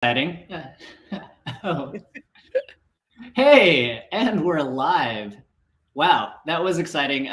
Exciting. Oh. Hey, and we're live. Wow, that was exciting.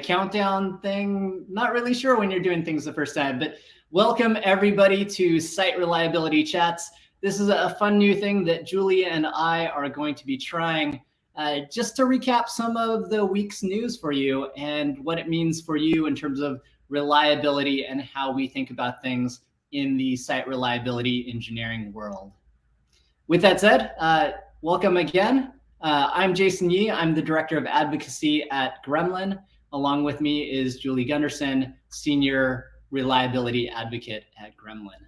Countdown thing, not really sure when you're doing things the first time, but welcome everybody to Site Reliability Chats. This is a fun new thing that Julie and I are going to be trying just to recap some of the week's news for you and what it means for you in terms of reliability and how we think about things in the site reliability engineering world. With that said, welcome again. I'm Jason Yee. I'm the Director of Advocacy at Gremlin. Along with me is Julie Gunderson, Senior Reliability Advocate at Gremlin.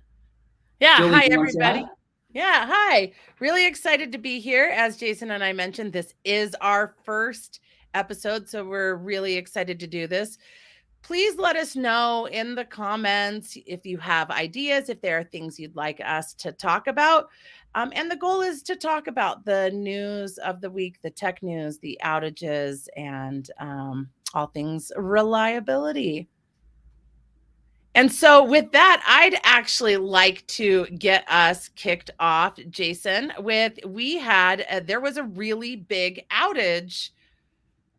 Yeah, Julie, hi everybody. Yeah, hi. Really excited to be here. As Jason and I mentioned, this is our first episode, so we're really excited to do this. Please let us know in the comments if you have ideas, if there are things you'd like us to talk about. And the goal is to talk about the news of the week, the tech news, the outages, and all things reliability. And so with that, I'd actually like to get us kicked off, Jason, with there was a really big outage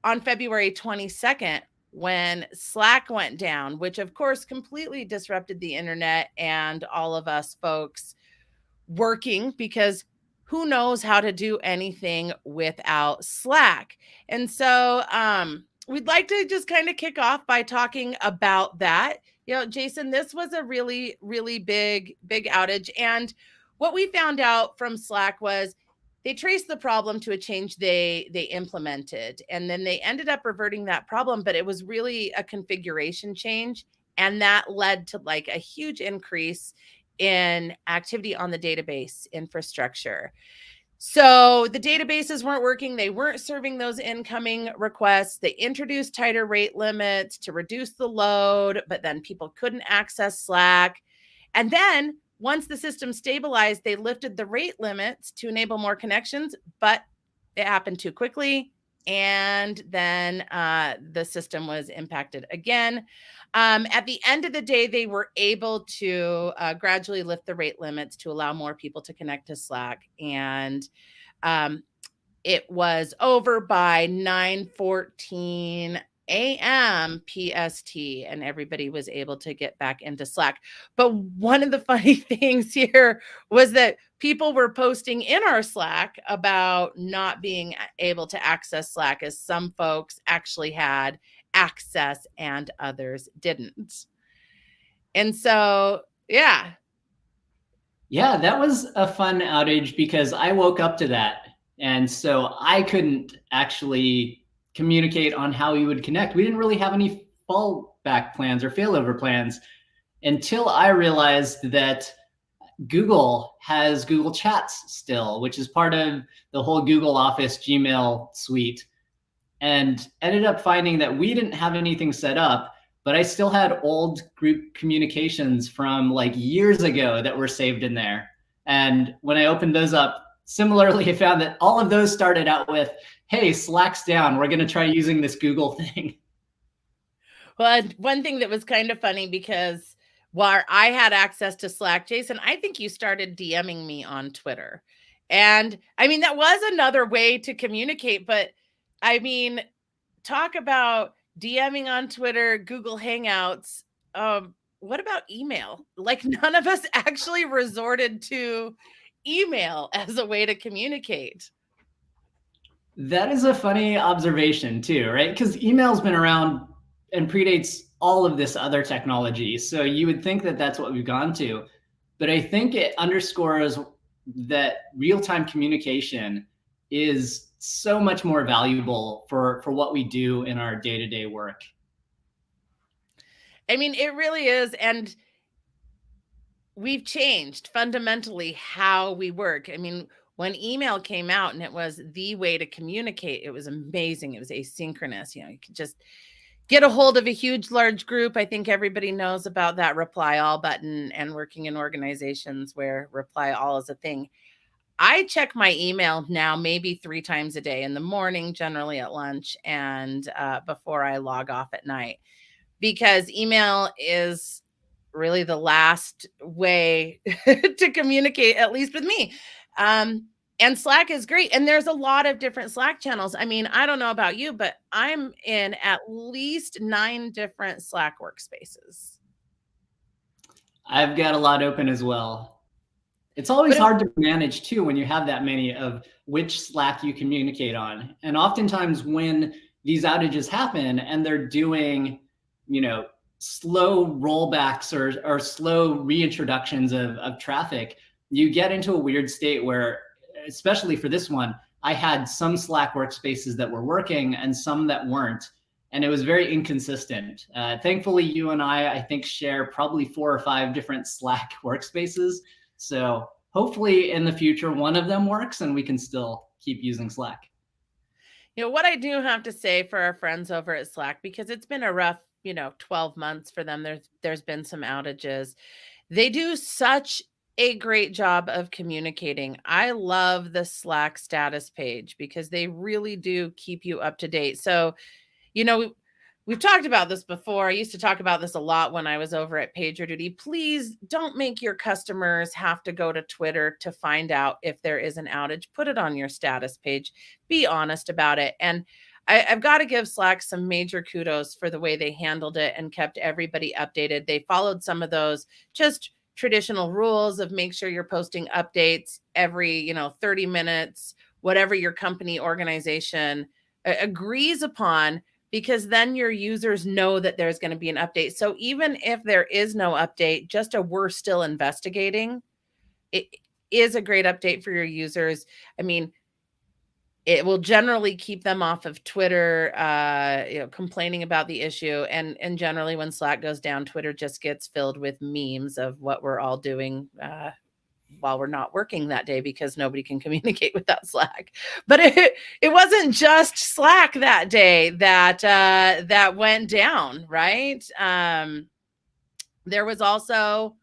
on February 22nd when Slack went down, which of course completely disrupted the internet and all of us folks working, because who knows how to do anything without Slack. And so we'd like to just kind of kick off by talking about that. You know, Jason, this was a really, really big outage. And what we found out from Slack was they traced the problem to a change they implemented, and then they ended up reverting that problem, but it was really a configuration change. And that led to like a huge increase in activity on the database infrastructure. So the databases weren't working. They weren't serving those incoming requests. They introduced tighter rate limits to reduce the load, but then people couldn't access Slack. And then once the system stabilized, they lifted the rate limits to enable more connections, but it happened too quickly. And then the system was impacted again. At the end of the day, they were able to gradually lift the rate limits to allow more people to connect to Slack. And it was over by 9:14 a.m. PST, and everybody was able to get back into Slack. But one of the funny things here was that people were posting in our Slack about not being able to access Slack, as some folks actually had access and others didn't. And so, yeah. Yeah, that was a fun outage because I woke up to that. And so I couldn't actually communicate on how we would connect. We didn't really have any fallback plans or failover plans until I realized that Google has Google Chats still, which is part of the whole Google Office Gmail suite, and ended up finding that we didn't have anything set up, but I still had old group communications from like years ago that were saved in there. And when I opened those up, similarly, I found that all of those started out with, hey, Slack's down. We're going to try using this Google thing. Well, one thing that was kind of funny, because while I had access to Slack, Jason, I think you started DMing me on Twitter. And I mean, that was another way to communicate. But I mean, talk about DMing on Twitter, Google Hangouts. What about email? Like, none of us actually resorted to email as a way to communicate. That is a funny observation too, right? Because email's been around and predates all of this other technology. So you would think that that's what we've gone to. But I think it underscores that real-time communication is so much more valuable for what we do in our day-to-day work. I mean, it really is. And we've changed fundamentally how we work. I mean, when email came out and it was the way to communicate, it was amazing. It was asynchronous. You know, you could just get a hold of a huge, large group. I think everybody knows about that reply all button, and working in organizations where reply all is a thing. I check my email now maybe 3 times a day, in the morning, generally at lunch, and before I log off at night, because email is really the last way to communicate, at least with me. And Slack is great. And there's a lot of different Slack channels. I mean, I don't know about you, but I'm in at least 9 different Slack workspaces. I've got a lot open as well. It's always hard to manage too when you have that many of which Slack you communicate on. And oftentimes when these outages happen and they're doing, slow rollbacks or slow reintroductions of traffic, you get into a weird state where, especially for this one, I had some Slack workspaces that were working and some that weren't. And it was very inconsistent. Thankfully, you and I think, share probably 4 or 5 different Slack workspaces. So hopefully in the future, one of them works and we can still keep using Slack. What I do have to say for our friends over at Slack, because it's been a rough, 12 months for them. There's been some outages. They do such a great job of communicating. I love the Slack status page because they really do keep you up to date. So, we've talked about this before. I used to talk about this a lot when I was over at PagerDuty. Please don't make your customers have to go to Twitter to find out if there is an outage. Put it on your status page. Be honest about it. And I've got to give Slack some major kudos for the way they handled it and kept everybody updated. They followed some of those just traditional rules of make sure you're posting updates every, 30 minutes, whatever your company organization agrees upon, because then your users know that there's going to be an update. So even if there is no update, just we're still investigating, it is a great update for your users. I mean, it will generally keep them off of Twitter, complaining about the issue. And generally when Slack goes down, Twitter just gets filled with memes of what we're all doing while we're not working that day, because nobody can communicate without Slack. But it wasn't just Slack that day that went down, right? There was also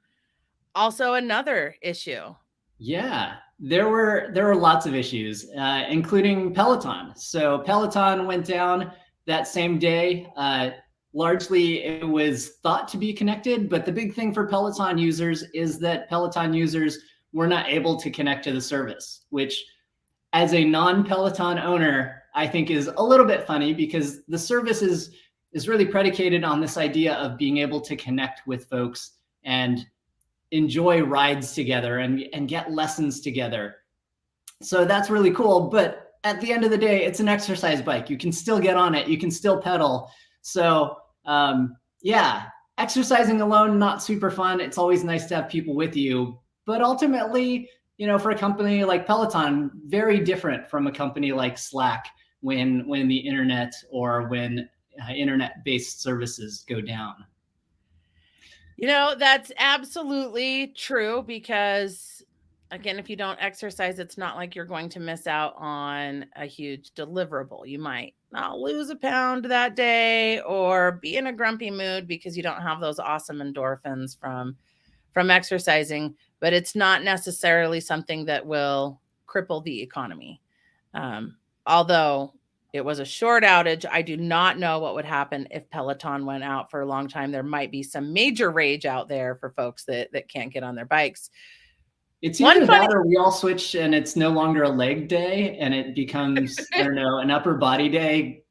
another issue. Yeah, there were lots of issues, including Peloton. So Peloton went down that same day. Largely, it was thought to be connected, but the big thing for Peloton users is that Peloton users were not able to connect to the service, which, as a non-Peloton owner, I think is a little bit funny, because the service is really predicated on this idea of being able to connect with folks and enjoy rides together and get lessons together. So that's really cool. But at the end of the day, it's an exercise bike. You can still get on it. You can still pedal. So yeah, exercising alone, not super fun. It's always nice to have people with you. But ultimately, for a company like Peloton, very different from a company like Slack when the internet or when internet-based services go down. That's absolutely true, because again, if you don't exercise, it's not like you're going to miss out on a huge deliverable. You might not lose a pound that day or be in a grumpy mood because you don't have those awesome endorphins from exercising, but it's not necessarily something that will cripple the economy. Although it was a short outage, I do not know what would happen if Peloton went out for a long time. There might be some major rage out there for folks that can't get on their bikes. It's either that or we all switch and it's no longer a leg day and it becomes, I don't know, an upper body day.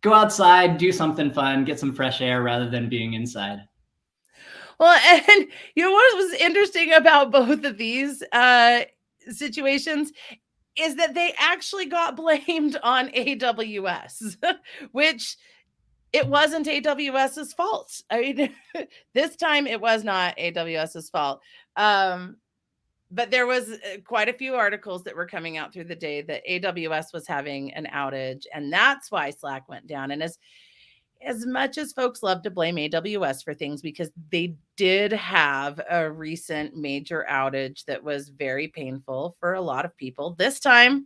Go outside, do something fun, get some fresh air rather than being inside. Well, and what was interesting about both of these situations is that they actually got blamed on AWS, which it wasn't AWS's fault. I mean, this time it was not AWS's fault. But there was quite a few articles that were coming out through the day that AWS was having an outage, and that's why Slack went down. And as much as folks love to blame AWS for things, because they did have a recent major outage that was very painful for a lot of people. This time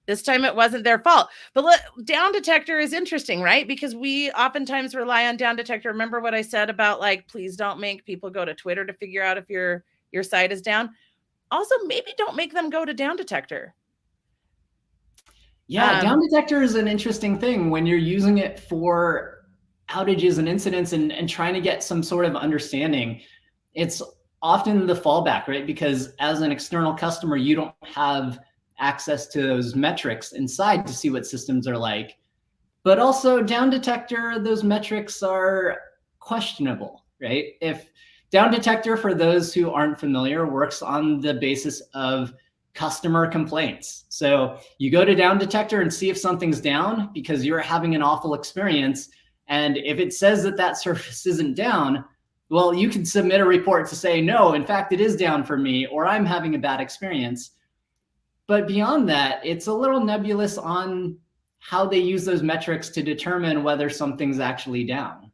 it wasn't their fault. But Down Detector is interesting, right? Because we oftentimes rely on Down Detector. Remember what I said about, please don't make people go to Twitter to figure out if your site is down. Also, maybe don't make them go to Down Detector. Yeah, Down Detector is an interesting thing when you're using it for outages and incidents and trying to get some sort of understanding. it's often the fallback, right? Because as an external customer, you don't have access to those metrics inside to see what systems are like. But also Down Detector, those metrics are questionable, right? If Down Detector, for those who aren't familiar, works on the basis of customer complaints. So you go to Down Detector and see if something's down because you're having an awful experience. And if it says that that service isn't down, well, you can submit a report to say, no, in fact, it is down for me, or I'm having a bad experience. But beyond that, it's a little nebulous on how they use those metrics to determine whether something's actually down.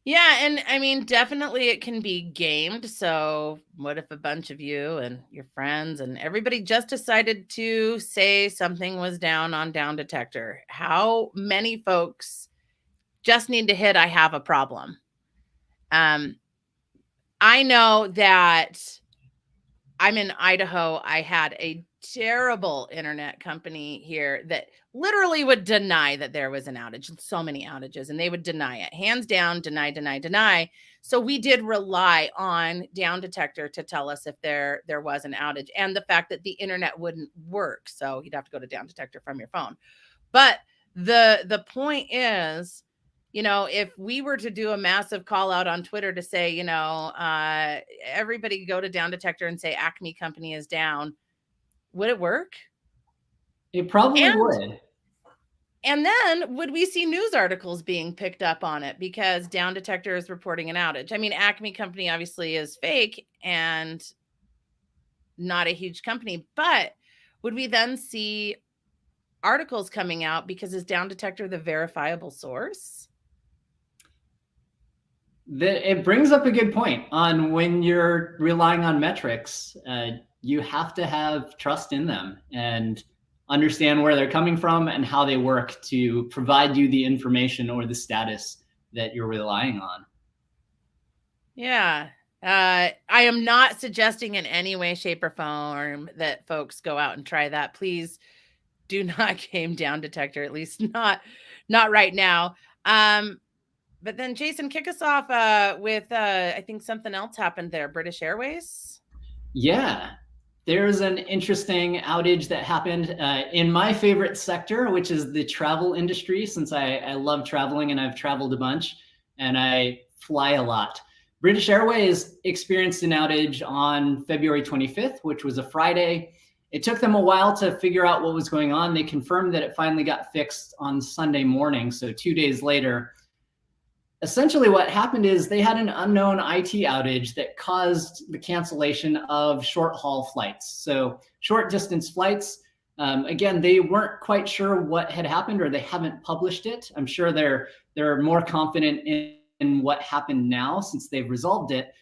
Yeah, and I mean, definitely it can be gamed. So what if a bunch of you and your friends and everybody just decided to say something was down on Down Detector? How many folks just need to hit I have a problem? I know that I'm in Idaho. I had a terrible internet company here that literally would deny that there was an outage. So many outages, and they would deny it. Hands down, deny, deny, deny. So we did rely on Down Detector to tell us if there was an outage, and the fact that the internet wouldn't work. So you'd have to go to Down Detector from your phone. But the point is, if we were to do a massive call out on Twitter to say, everybody go to Down Detector and say Acme company is down, would it work? It probably would. And then would we see news articles being picked up on it because Down Detector is reporting an outage? I mean, Acme company obviously is fake and not a huge company, but would we then see articles coming out because is Down Detector the verifiable source? It brings up a good point on when you're relying on metrics. You have to have trust in them and understand where they're coming from and how they work to provide you the information or the status that you're relying on. Yeah. I am not suggesting in any way, shape, or form that folks go out and try that. Please do not game Down Detector, at least not right now. But then Jason, kick us off with I think something else happened there. British Airways. Yeah, there's an interesting outage that happened in my favorite sector, which is the travel industry, since I love traveling and I've traveled a bunch and I fly a lot. British Airways experienced an outage on February 25th, which was a Friday. It took them a while to figure out what was going on. They confirmed that it finally got fixed on Sunday morning, so 2 days later. Essentially what happened is they had an unknown IT outage that caused the cancellation of short haul flights. So short distance flights, again, they weren't quite sure what had happened or they haven't published it. I'm sure they're more confident in what happened now since they've resolved it.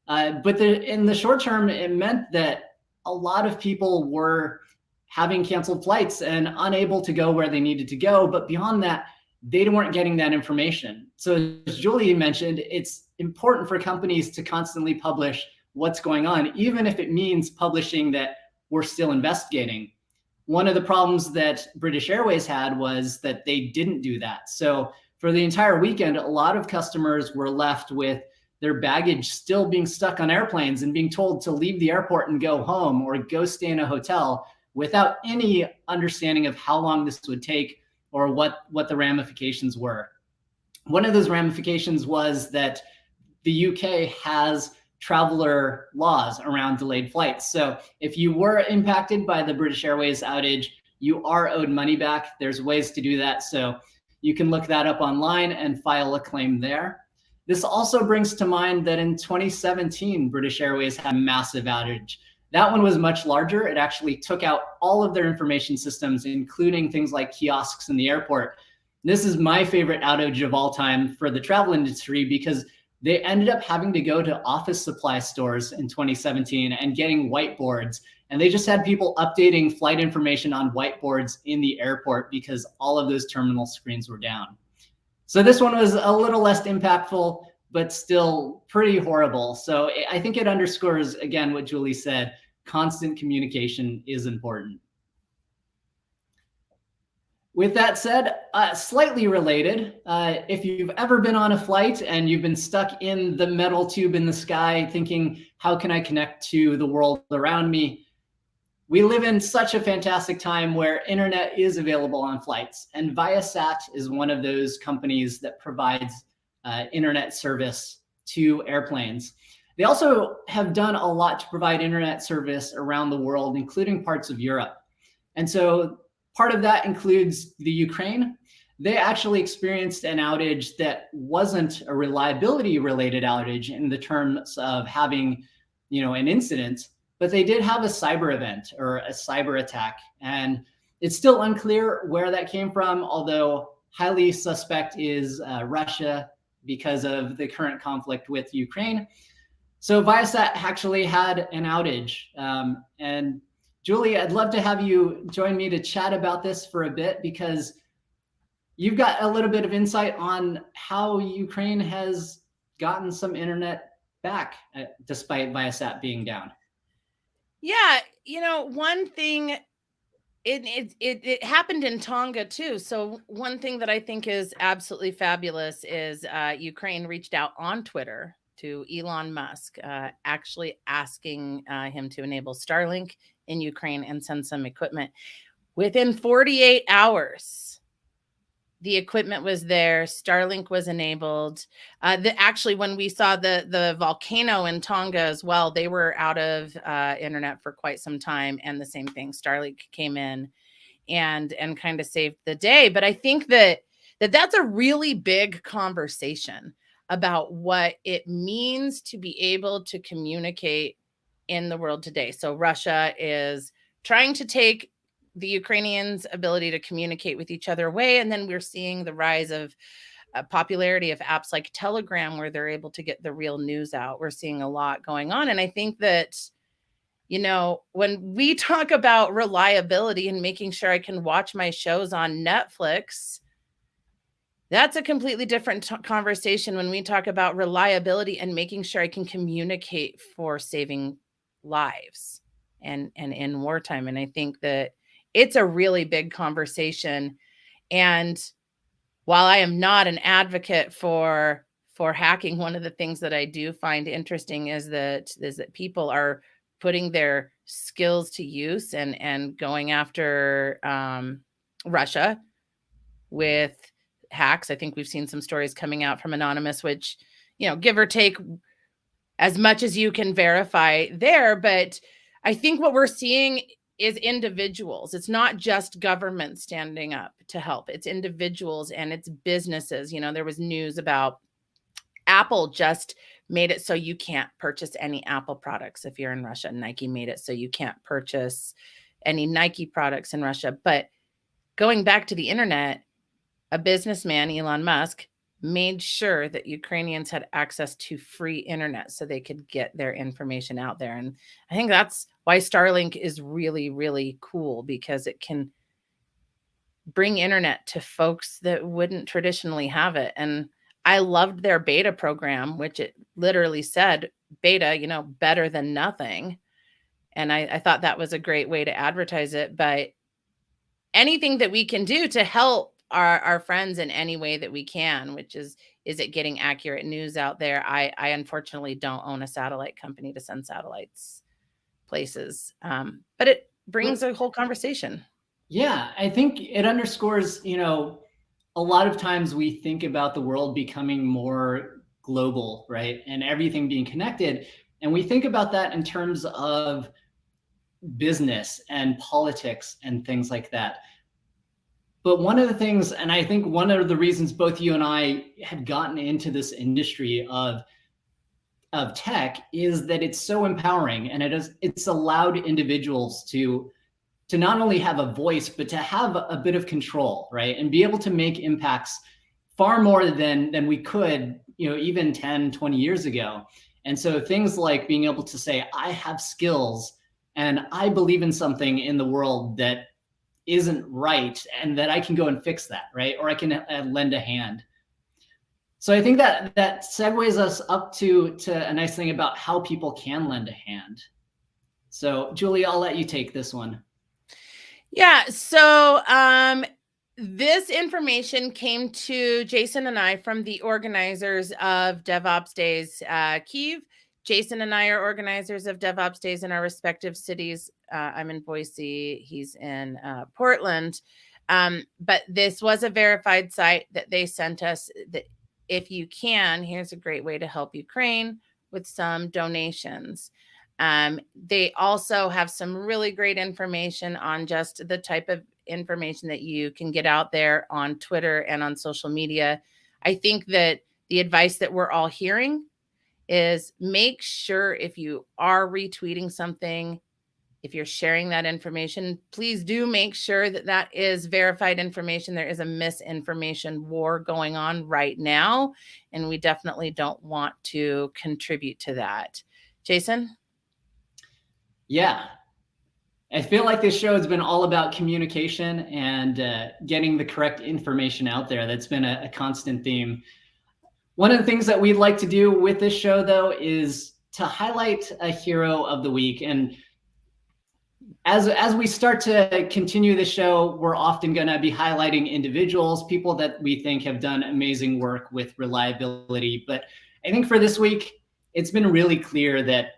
But in the short term, it meant that a lot of people were having canceled flights and unable to go where they needed to go. But beyond that, they weren't getting that information. So as Julie mentioned, it's important for companies to constantly publish what's going on, even if it means publishing that we're still investigating. One of the problems that British Airways had was that they didn't do that. So for the entire weekend, a lot of customers were left with their baggage still being stuck on airplanes and being told to leave the airport and go home or go stay in a hotel without any understanding of how long this would take or what the ramifications were. One of those ramifications was that the UK has traveler laws around delayed flights. So if you were impacted by the British Airways outage, you are owed money back. There's ways to do that. So you can look that up online and file a claim there. This also brings to mind that in 2017, British Airways had a massive outage. That one was much larger. It actually took out all of their information systems, including things like kiosks in the airport. This is my favorite outage of all time for the travel industry because they ended up having to go to office supply stores in 2017 and getting whiteboards. And they just had people updating flight information on whiteboards in the airport because all of those terminal screens were down. So this one was a little less impactful, but still pretty horrible. So I think it underscores, again, what Julie said, constant communication is important. With that said, slightly related, if you've ever been on a flight and you've been stuck in the metal tube in the sky thinking, how can I connect to the world around me? We live in such a fantastic time where internet is available on flights, and Viasat is one of those companies that provides internet service to airplanes. They also have done a lot to provide internet service around the world, including parts of Europe. And so part of that includes the Ukraine. They actually experienced an outage that wasn't a reliability related outage in the terms of having, an incident, but they did have a cyber event or a cyber attack. And it's still unclear where that came from, although highly suspect is Russia because of the current conflict with Ukraine. So Viasat actually had an outage. And Julie, I'd love to have you join me to chat about this for a bit, because you've got a little bit of insight on how Ukraine has gotten some internet back despite Viasat being down. Yeah, one thing, it happened in Tonga too. So one thing that I think is absolutely fabulous is Ukraine reached out on Twitter to Elon Musk, actually asking him to enable Starlink in Ukraine and send some equipment. Within 48 hours, the equipment was there. Starlink was enabled. Actually, when we saw the volcano in Tonga as well, they were out of internet for quite some time. And the same thing, Starlink came in and kind of saved the day. But I think that's a really big conversation about what it means to be able to communicate in the world today. So Russia is trying to take the Ukrainians' ability to communicate with each other away. And then we're seeing the rise of popularity of apps like Telegram, where they're able to get the real news out. We're seeing a lot going on. And I think that, when we talk about reliability and making sure I can watch my shows on Netflix, that's a completely different conversation when we talk about reliability and making sure I can communicate for saving lives and in wartime. And I think that it's a really big conversation. And while I am not an advocate for hacking, one of the things that I do find interesting is that people are putting their skills to use and going after Russia with hacks. I think we've seen some stories coming out from Anonymous, which, give or take as much as you can verify there. But I think what we're seeing is individuals. It's not just government standing up to help. It's individuals and it's businesses. There was news about Apple just made it so you can't purchase any Apple products if you're in Russia. Nike made it so you can't purchase any Nike products in Russia. But going back to the internet, a businessman, Elon Musk, made sure that Ukrainians had access to free internet so they could get their information out there. And I think that's why Starlink is really, really cool, because it can bring internet to folks that wouldn't traditionally have it. And I loved their beta program, which it literally said beta, better than nothing. And I thought that was a great way to advertise it. But anything that we can do to help our friends in any way that we can, which is it getting accurate news out there? I unfortunately don't own a satellite company to send satellites places, but it brings a whole conversation. Yeah, I think it underscores, a lot of times we think about the world becoming more global, right? And everything being connected. And we think about that in terms of business and politics and things like that. But one of the things, and I think one of the reasons both you and I have gotten into this industry of tech is that it's so empowering, and it's allowed individuals to not only have a voice, but to have a bit of control, right? And be able to make impacts far more than we could, even 10, 20 years ago. And so things like being able to say, I have skills and I believe in something in the world that isn't right, and that I can go and fix that, right? Or I can lend a hand. So I think that segues us up to a nice thing about how people can lend a hand. So Julie, I'll let you take this one. Yeah. So This information came to Jason and I from the organizers of DevOps Days Kyiv. Jason and I are organizers of DevOps Days in our respective cities. I'm in Boise, he's in Portland. But this was a verified site that they sent us. That if you can, here's a great way to help Ukraine with some donations. They also have some really great information on just the type of information that you can get out there on Twitter and on social media. I think that the advice that we're all hearing is make sure if you are retweeting something, if you're sharing that information, please do make sure that that is verified information. There is a misinformation war going on right now, and we definitely don't want to contribute to that. Jason? Yeah. I feel like this show has been all about communication and getting the correct information out there. That's been a constant theme. One of the things that we'd like to do with this show, though, is to highlight a hero of the week. And as we start to continue the show, we're often going to be highlighting individuals, people that we think have done amazing work with reliability. But I think for this week, it's been really clear that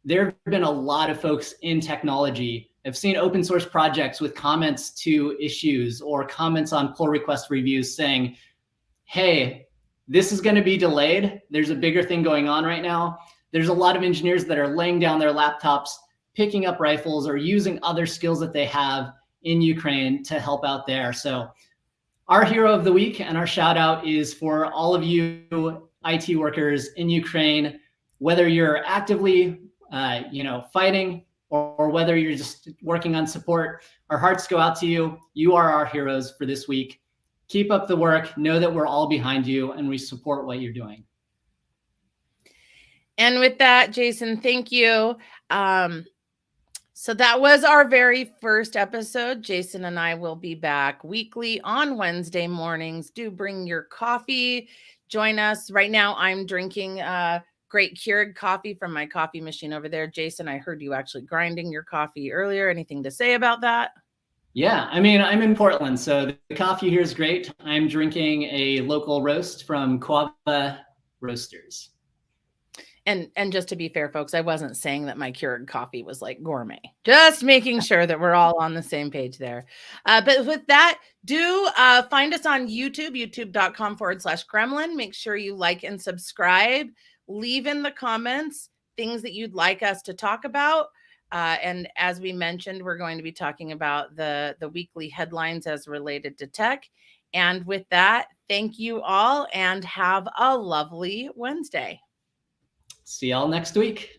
there have been a lot of folks in technology. I've seen open source projects with comments to issues or comments on pull request reviews saying, hey, this is going to be delayed. There's a bigger thing going on right now. There's a lot of engineers that are laying down their laptops, picking up rifles, or using other skills that they have in Ukraine to help out there. So our hero of the week and our shout out is for all of you IT workers in Ukraine, whether you're actively fighting or whether you're just working on support. Our hearts go out to you. You are our heroes for this week. Keep up the work. Know that we're all behind you and we support what you're doing. And with that, Jason, thank you. So that was our very first episode. Jason and I will be back weekly on Wednesday mornings. Do bring your coffee. Join us. Right now, I'm drinking great Keurig coffee from my coffee machine over there. Jason, I heard you actually grinding your coffee earlier. Anything to say about that? Yeah, I mean, I'm in Portland, so the coffee here is great. I'm drinking a local roast from Quava Roasters. And just to be fair, folks, I wasn't saying that my Keurig coffee was like gourmet. Just making sure that we're all on the same page there. But with that, do find us on YouTube, youtube.com/Kremlin. Make sure you like and subscribe. Leave in the comments things that you'd like us to talk about. And as we mentioned, we're going to be talking about the weekly headlines as related to tech. And with that, thank you all and have a lovely Wednesday. See y'all next week.